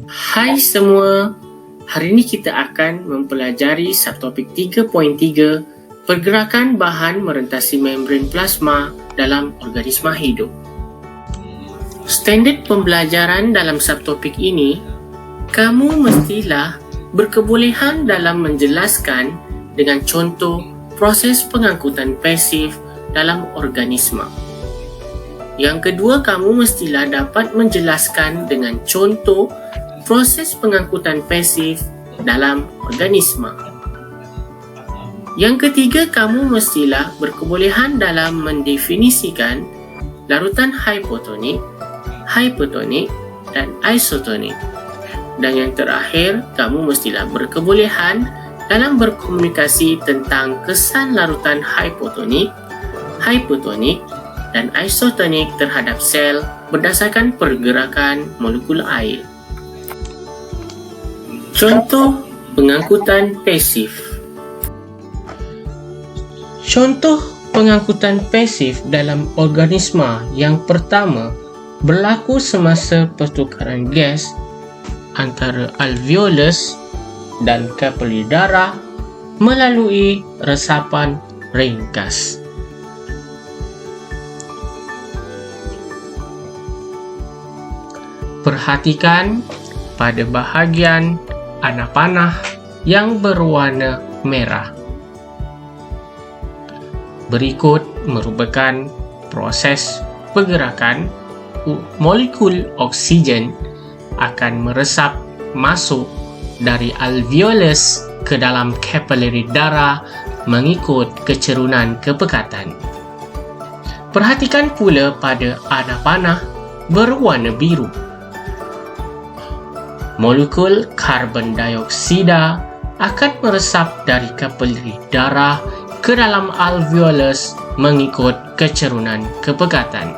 Hai semua, hari ini kita akan mempelajari subtopik 3.3 pergerakan bahan merentasi membran plasma dalam organisma hidup. Standard pembelajaran dalam subtopik ini, kamu mestilah berkebolehan dalam menjelaskan dengan contoh proses pengangkutan pasif dalam organisma. Yang kedua, kamu mestilah dapat menjelaskan dengan contoh proses pengangkutan pasif dalam organisma. Yang ketiga, kamu mestilah berkebolehan dalam mendefinisikan larutan hipotonik, hipertonik dan isotonik. Dan yang terakhir, kamu mestilah berkebolehan dalam berkomunikasi tentang kesan larutan hipotonik, hipertonik dan isotonik terhadap sel berdasarkan pergerakan molekul air. Contoh pengangkutan pasif. Contoh pengangkutan pasif dalam organisma yang pertama berlaku semasa pertukaran gas antara alveolus dan kapilari darah melalui resapan ringkas. Perhatikan pada bahagian anak panah yang berwarna merah. Berikut merupakan proses pergerakan molekul oksigen akan meresap masuk dari alveolus ke dalam kapilari darah mengikut kecerunan kepekatan. Perhatikan pula pada anak panah berwarna biru. Molekul karbon dioksida akan meresap dari kapilari darah ke dalam alveolus mengikut kecerunan kepekatan.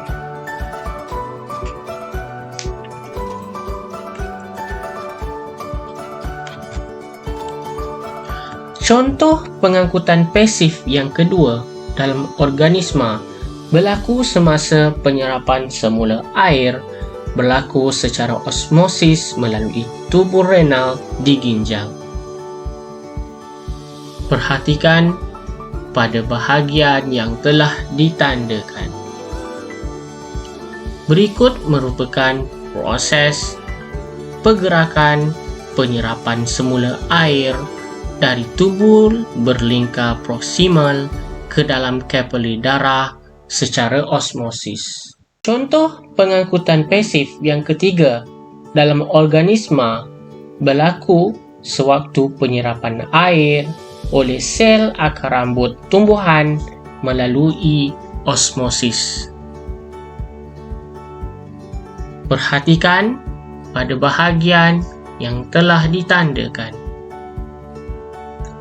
Contoh pengangkutan pasif yang kedua dalam organisma berlaku semasa penyerapan semula air berlaku secara osmosis melalui tubul renal di ginjal. Perhatikan pada bahagian yang telah ditandakan. Berikut merupakan proses pergerakan penyerapan semula air dari tubul berlingkar proksimal ke dalam kapilari darah secara osmosis. Contoh pengangkutan pasif yang ketiga dalam organisma berlaku sewaktu penyerapan air oleh sel akar rambut tumbuhan melalui osmosis. Perhatikan pada bahagian yang telah ditandakan.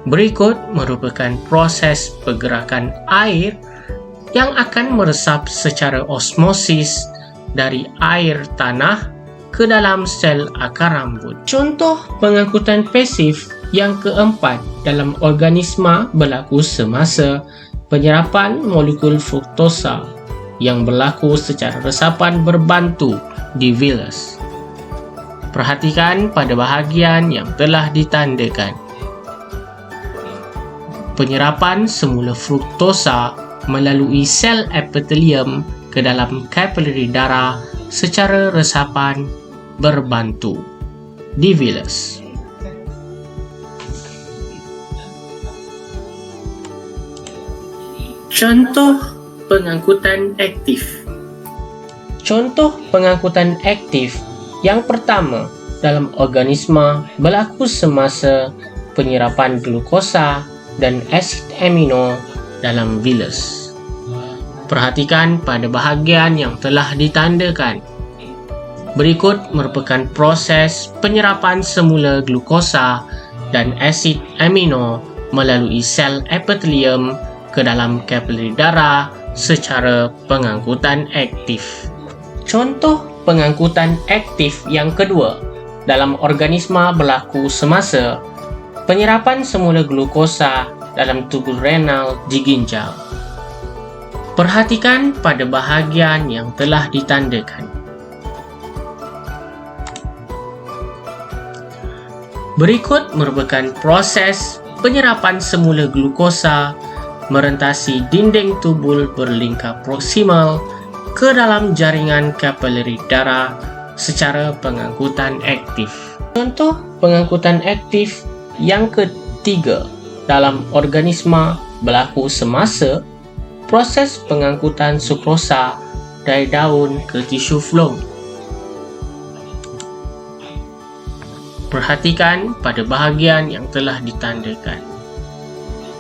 Berikut merupakan proses pergerakan air yang akan meresap secara osmosis dari air tanah ke dalam sel akar rambut. Contoh pengangkutan pasif yang keempat dalam organisma berlaku semasa penyerapan molekul fruktosa yang berlaku secara resapan berbantu di vilus. Perhatikan pada bahagian yang telah ditandakan. Penyerapan semula fruktosa melalui sel epitelium ke dalam kapilari darah secara resapan berbantu di vilus. Contoh pengangkutan aktif. Contoh pengangkutan aktif yang pertama dalam organisma berlaku semasa penyerapan glukosa dan asid amino dalam vilus. Perhatikan pada bahagian yang telah ditandakan. Berikut merupakan proses penyerapan semula glukosa dan asid amino melalui sel epitelium ke dalam kapilari darah secara pengangkutan aktif. Contoh pengangkutan aktif yang kedua dalam organisma berlaku semasa penyerapan semula glukosa dalam tubul renal di ginjal. Perhatikan pada bahagian yang telah ditandakan. Berikut merupakan proses penyerapan semula glukosa merentasi dinding tubul berlingkar proksimal ke dalam jaringan kapilari darah secara pengangkutan aktif. Contoh pengangkutan aktif yang ketiga dalam organisma berlaku semasa proses pengangkutan sukrosa dari daun ke tisu floem. Perhatikan pada bahagian yang telah ditandakan.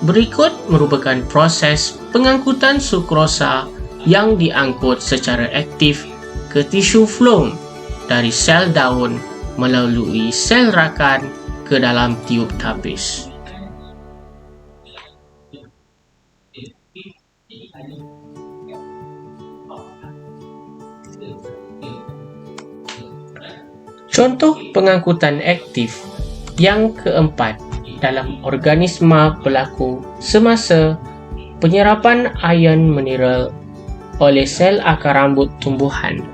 Berikut merupakan proses pengangkutan sukrosa yang diangkut secara aktif ke tisu floem dari sel daun melalui sel rakan ke dalam tiub tapis. Contoh pengangkutan aktif yang keempat dalam organisma berlaku semasa penyerapan ion mineral oleh sel akar rambut tumbuhan.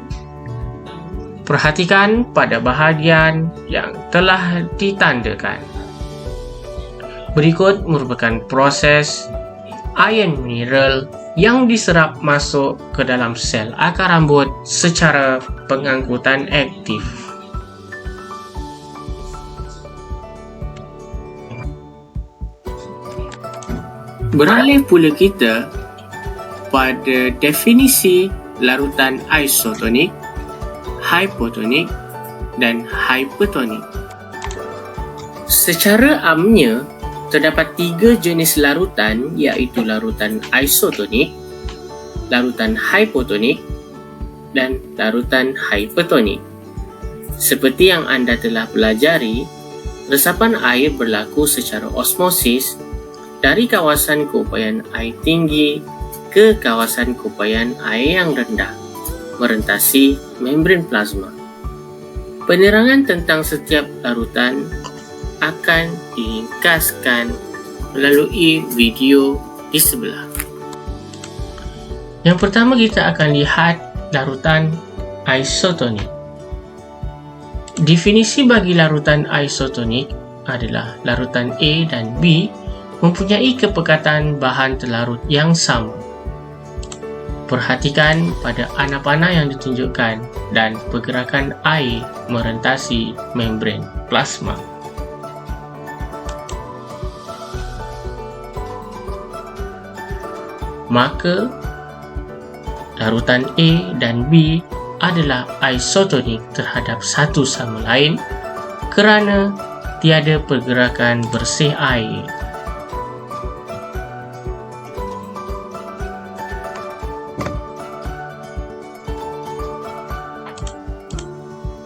Perhatikan pada bahagian yang telah ditandakan. Berikut merupakan proses ion mineral yang diserap masuk ke dalam sel akar rambut secara pengangkutan aktif. Beralih pula kita pada definisi larutan isotonik, hipotonik dan hypertonik. Secara amnya, terdapat 3 jenis larutan iaitu larutan isotonik, larutan hipotonik dan larutan hypertonik. Seperti yang anda telah pelajari, resapan air berlaku secara osmosis dari kawasan keupayaan air tinggi ke kawasan keupayaan air yang rendah, merentasi membran plasma. Penerangan tentang setiap larutan akan diringkaskan melalui video di sebelah. Yang pertama kita akan lihat larutan isotonik. Definisi bagi larutan isotonik adalah larutan A dan B mempunyai kepekatan bahan terlarut yang sama. Perhatikan pada anak panah yang ditunjukkan dan pergerakan air merentasi membran plasma. Maka, larutan A dan B adalah isotonik terhadap satu sama lain kerana tiada pergerakan bersih air.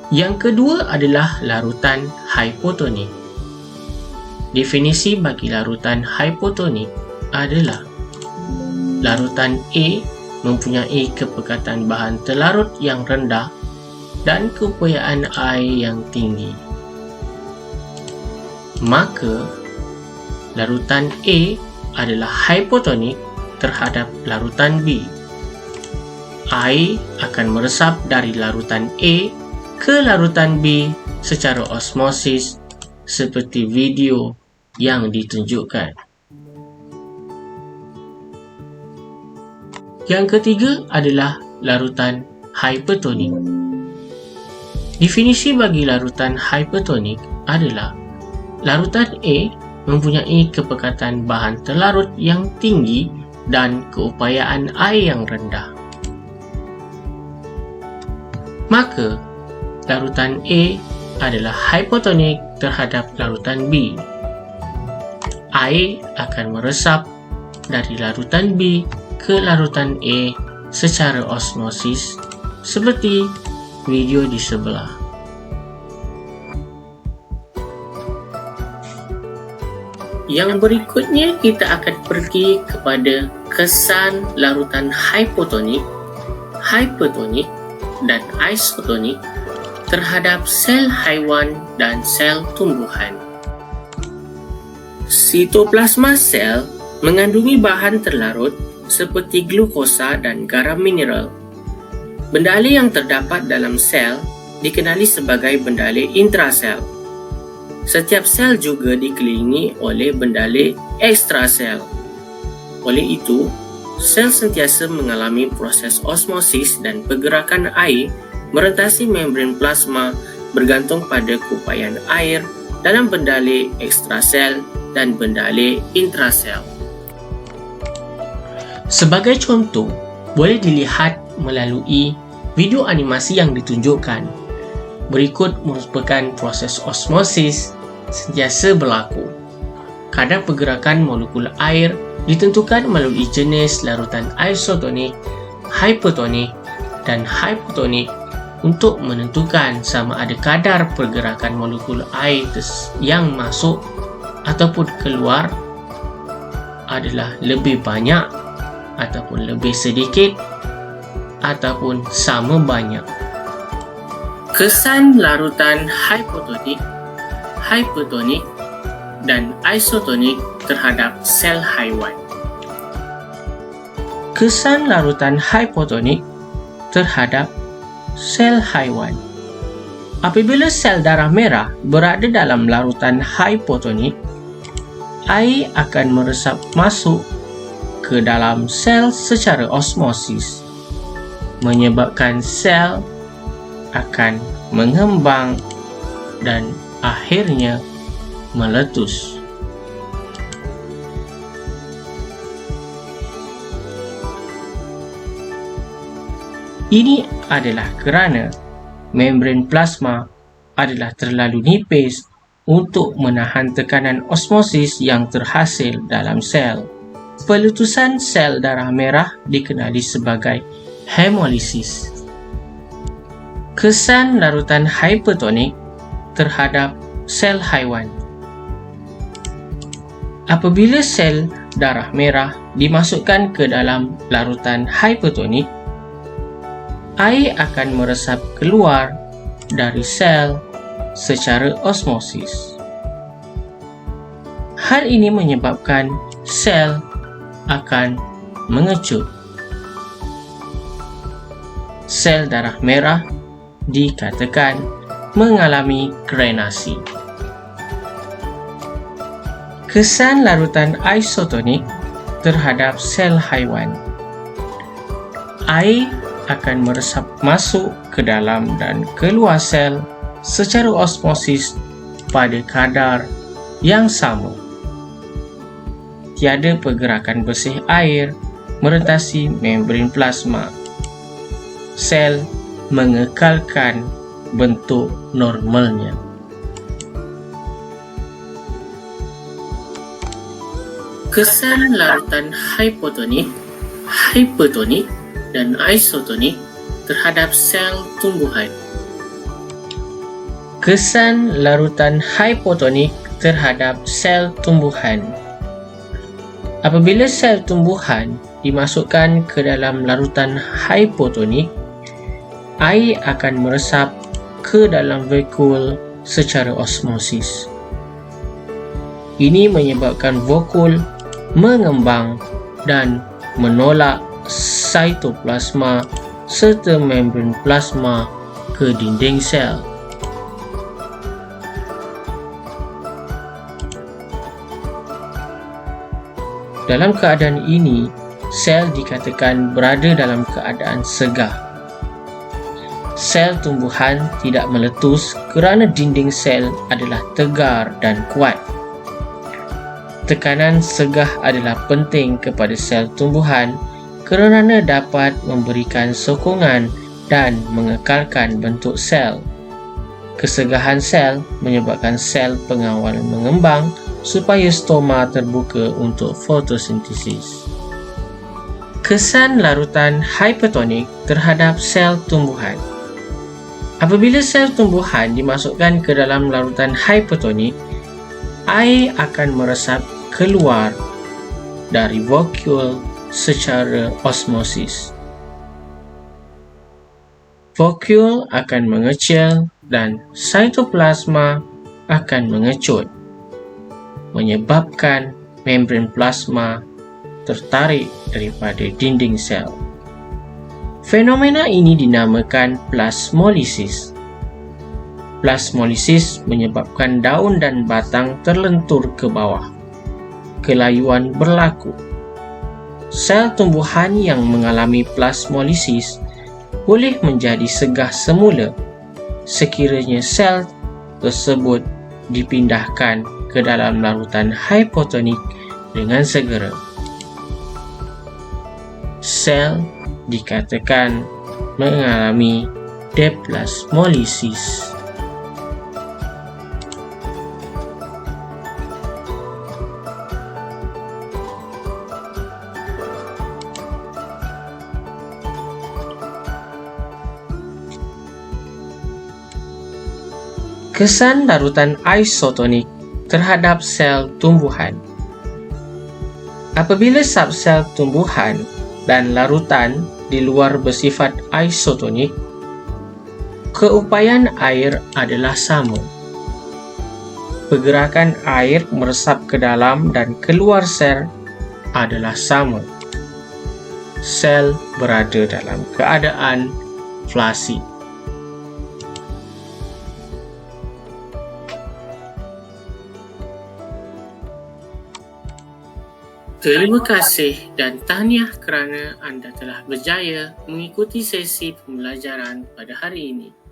Yang kedua adalah larutan hipotonik. Definisi bagi larutan hipotonik adalah larutan A mempunyai kepekatan bahan terlarut yang rendah dan keupayaan air yang tinggi. Maka, larutan A adalah hipotonik terhadap larutan B. Air akan meresap dari larutan A ke larutan B secara osmosis seperti video yang ditunjukkan. Yang ketiga adalah larutan hypertonik. Definisi bagi larutan hypertonik adalah larutan A mempunyai kepekatan bahan terlarut yang tinggi dan keupayaan air yang rendah. Maka, larutan A adalah hipotonik terhadap larutan B. Air akan meresap dari larutan B ke larutan A secara osmosis seperti video di sebelah. Yang berikutnya kita akan pergi kepada kesan larutan hipotonik, hypertonik dan isotonik terhadap sel haiwan dan sel tumbuhan. Sitoplasma sel mengandungi bahan terlarut seperti glukosa dan garam mineral. Bendalai yang terdapat dalam sel dikenali sebagai bendalai intrasel. Setiap sel juga dikelilingi oleh bendalek ekstrasel. Oleh itu, sel sentiasa mengalami proses osmosis dan pergerakan air merentasi membran plasma bergantung pada kupaian air dalam bendalek ekstrasel dan bendalek intrasel. Sebagai contoh, boleh dilihat melalui video animasi yang ditunjukkan. Berikut merupakan proses osmosis sentiasa berlaku. Kadar pergerakan molekul air ditentukan melalui jenis larutan isotonik, hipertonik dan hypotonik untuk menentukan sama ada kadar pergerakan molekul air yang masuk ataupun keluar adalah lebih banyak ataupun lebih sedikit ataupun sama banyak. Kesan larutan hipotonik, hypertonik dan isotonik terhadap sel haiwan. Kesan larutan hipotonik terhadap sel haiwan. Apabila sel darah merah berada dalam larutan hipotonik, air akan meresap masuk ke dalam sel secara osmosis, menyebabkan sel akan mengembang dan akhirnya meletus. Ini adalah kerana membran plasma adalah terlalu nipis untuk menahan tekanan osmosis yang terhasil dalam sel. Peletusan sel darah merah dikenali sebagai hemolisis. Kesan larutan hipertonik terhadap sel haiwan. Apabila sel darah merah dimasukkan ke dalam larutan hipertonik, air akan meresap keluar dari sel secara osmosis. Hal ini menyebabkan sel akan mengecut. Sel darah merah dikatakan mengalami krenasi. Kesan larutan isotonik terhadap sel haiwan. Air akan meresap masuk ke dalam dan keluar sel secara osmosis pada kadar yang sama. Tiada pergerakan bersih air merentasi membran plasma. Sel mengekalkan bentuk normalnya. Kesan larutan hipotonik, hypertonik dan isotonik terhadap sel tumbuhan. Kesan larutan hipotonik terhadap sel tumbuhan. Apabila sel tumbuhan dimasukkan ke dalam larutan hipotonik, air akan meresap ke dalam vakuol secara osmosis. Ini menyebabkan vakuol mengembang dan menolak sitoplasma serta membran plasma ke dinding sel. Dalam keadaan ini, sel dikatakan berada dalam keadaan segah. Sel tumbuhan tidak meletus kerana dinding sel adalah tegar dan kuat. Tekanan segah adalah penting kepada sel tumbuhan kerana dapat memberikan sokongan dan mengekalkan bentuk sel. Kesegahan sel menyebabkan sel pengawal mengembang supaya stoma terbuka untuk fotosintesis. Kesan larutan hipertonik terhadap sel tumbuhan. Apabila sel tumbuhan dimasukkan ke dalam larutan hipertonik, air akan meresap keluar dari vakuol secara osmosis. Vakuol akan mengecil dan sitoplasma akan mengecut, menyebabkan membran plasma tertarik daripada dinding sel. Fenomena ini dinamakan plasmolisis. Plasmolisis menyebabkan daun dan batang terlentur ke bawah. Kelayuan berlaku. Sel tumbuhan yang mengalami plasmolisis boleh menjadi segah semula sekiranya sel tersebut dipindahkan ke dalam larutan hipotonik dengan segera. Sel dikatakan mengalami deplasmolisis. Kesan larutan isotonik terhadap sel tumbuhan. Apabila subsel tumbuhan dan larutan di luar bersifat isotonik, keupayaan air adalah sama. Pergerakan air meresap ke dalam dan keluar sel adalah sama. Sel berada dalam keadaan flasid. Terima kasih dan tahniah kerana anda telah berjaya mengikuti sesi pembelajaran pada hari ini.